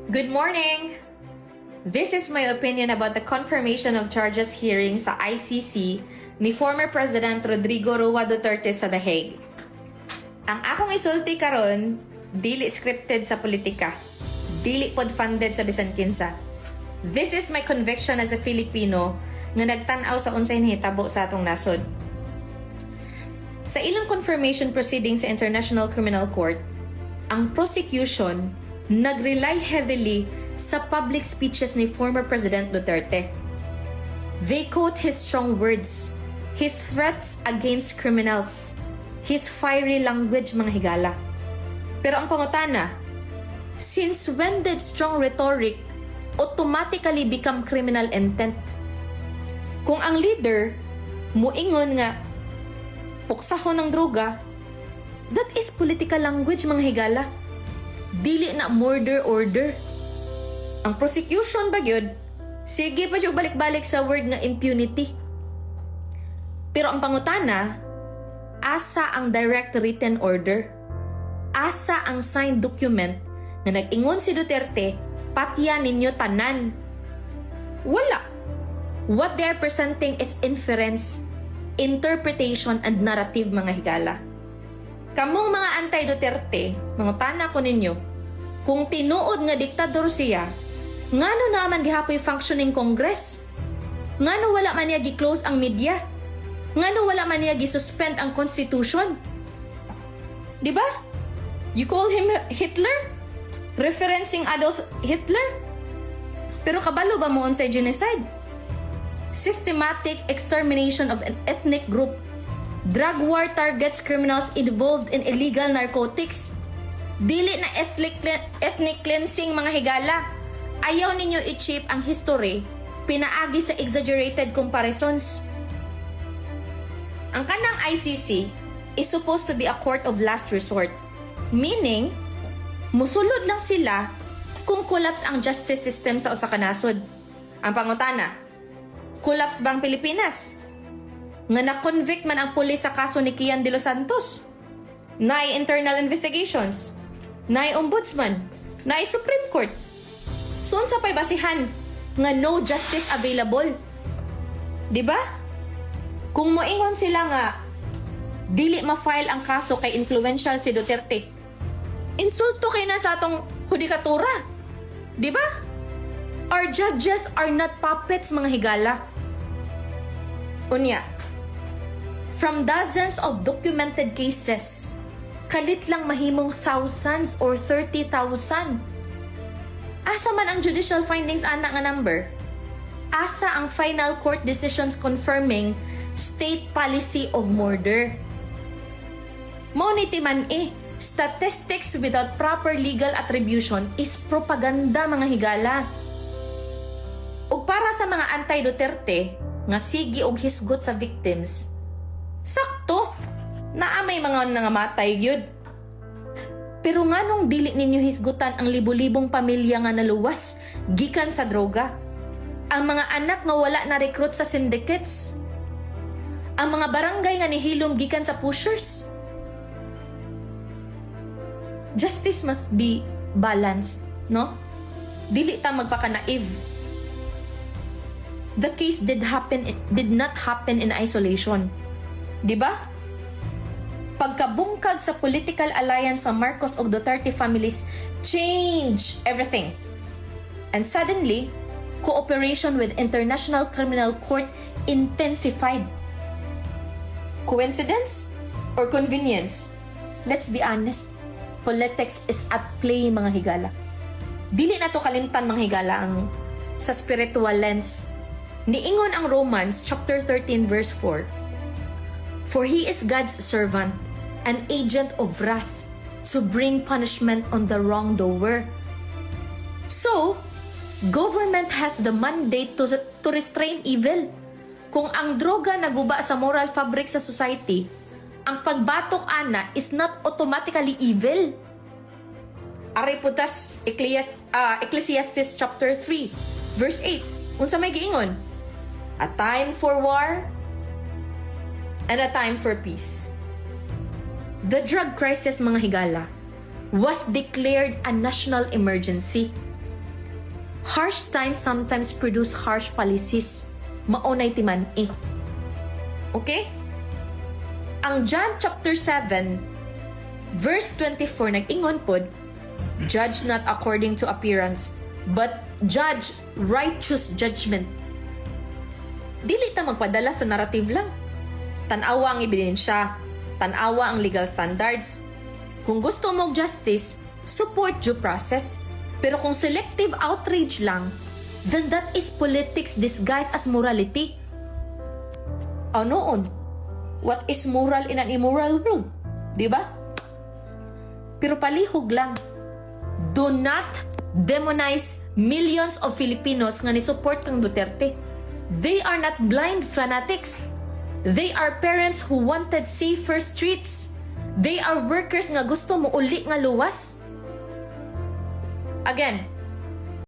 Good morning! This is my opinion about the confirmation of charges hearing sa ICC ni former President Rodrigo Roa Duterte sa The Hague. Ang akong isulti karon, dili scripted sa politika. Dili pod funded sa bisan kinsa. This is my conviction as a Filipino nga nagtan-aw sa unsay nahitabo sa atong nasod. Sa ilang confirmation proceedings sa International Criminal Court, ang prosecution nag-rely heavily sa public speeches ni former President Duterte. They quote his strong words, his threats against criminals, his fiery language, mga higala. Pero ang pangutana, since when did strong rhetoric automatically become criminal intent? Kung ang leader muingon nga puksahon ng droga, that is political language, mga higala. Dili na murder order. Ang prosecution ba yun? Sige pa yung balik-balik sa word nga impunity. Pero ang pangutana, asa ang direct written order? Asa ang signed document na nag-ingon si Duterte, patya ninyo tanan? Wala. What they are presenting is inference, interpretation, and narrative, mga higala. Kamong mga anti-Duterte, mangutana ko ninyo, kung tinuod nga diktador siya, ngano naman gihapoy functioning Congress? Ngano wala man niya gi-close ang media? Ngano wala man niya gi-suspend ang Constitution? Di ba? You call him Hitler? Referencing Adolf Hitler? Pero kabalo ba mo unsay genocide? Systematic extermination of an ethnic group. Drug war targets criminals involved in illegal narcotics. Dili na ethnic cleansing, mga higala. Ayaw ninyo i-chip ang history, pinaagi sa exaggerated comparisons. Ang kanang ICC is supposed to be a court of last resort. Meaning, musulod lang sila kung collapse ang justice system sa usa ka nasod. Ang pangutana, collapse ba ang Pilipinas? Nga na-convict man ang pulis sa kaso ni Kian de los Santos? Naay internal investigations? Naay ombudsman? Naay Supreme Court? So, unsa pa'y basihan nga no justice available? Diba? Kung moingon sila nga dili ma-file ang kaso kay influential si Duterte, insulto kay na sa atong hudikatura. Diba? Our judges are not puppets, mga higala. Unya, from dozens of documented cases, kalit lang mahimong thousands or 30,000. Asa man ang judicial findings ana nga number? Asa ang final court decisions confirming state policy of murder? Moniti man statistics without proper legal attribution is propaganda, mga higala. Ug para sa mga anti-Duterte nga sige og hisgot sa victims, sakto, naa may mga nangamatay gyud. Pero nganong dili ninyo hisgutan ang libo-libong pamilya nga naluwas gikan sa droga? Ang mga anak nga wala na recruit sa syndicates? Ang mga barangay nga nihilom gikan sa pushers? Justice must be balanced, no? Dili ta magpaka-naive. The case did not happen in isolation. Di ba? Pagkabungkag sa political alliance sa Marcos ug Duterte families change everything. And suddenly, cooperation with International Criminal Court intensified. Coincidence or convenience? Let's be honest. Politics is at play, mga higala. Dili na to kalimtan, mga higala, ang sa spiritual lens. Niingon ang Romans chapter 13 verse 4. For he is God's servant, an agent of wrath, to bring punishment on the wrongdoer. So, government has the mandate to restrain evil. Kung ang droga naguba sa moral fabric sa society, ang pagbatok ana is not automatically evil. Aray putas Ecclesiastes chapter 3 verse 8. Unsa may giingon? A time for war and a time for peace. The drug crisis, mga higala, was declared a national emergency. Harsh times sometimes produce harsh policies. Maunay timan eh. Okay? Ang John chapter 7, verse 24, nag-ingon pod, judge not according to appearance, but judge righteous judgment. Dili ta magpadala sa narrative lang. Tanawa ang ebidensya, tanawa ang legal standards. Kung gusto mo justice, support due process. Pero kung selective outrage lang, then that is politics disguised as morality. Anoon? What is moral in an immoral world? Diba? Pero palihog lang. Do not demonize millions of Filipinos nga ni-support kang Duterte. They are not blind fanatics. They are parents who wanted safer streets. They are workers nga gusto mo uli nga luwas. Again,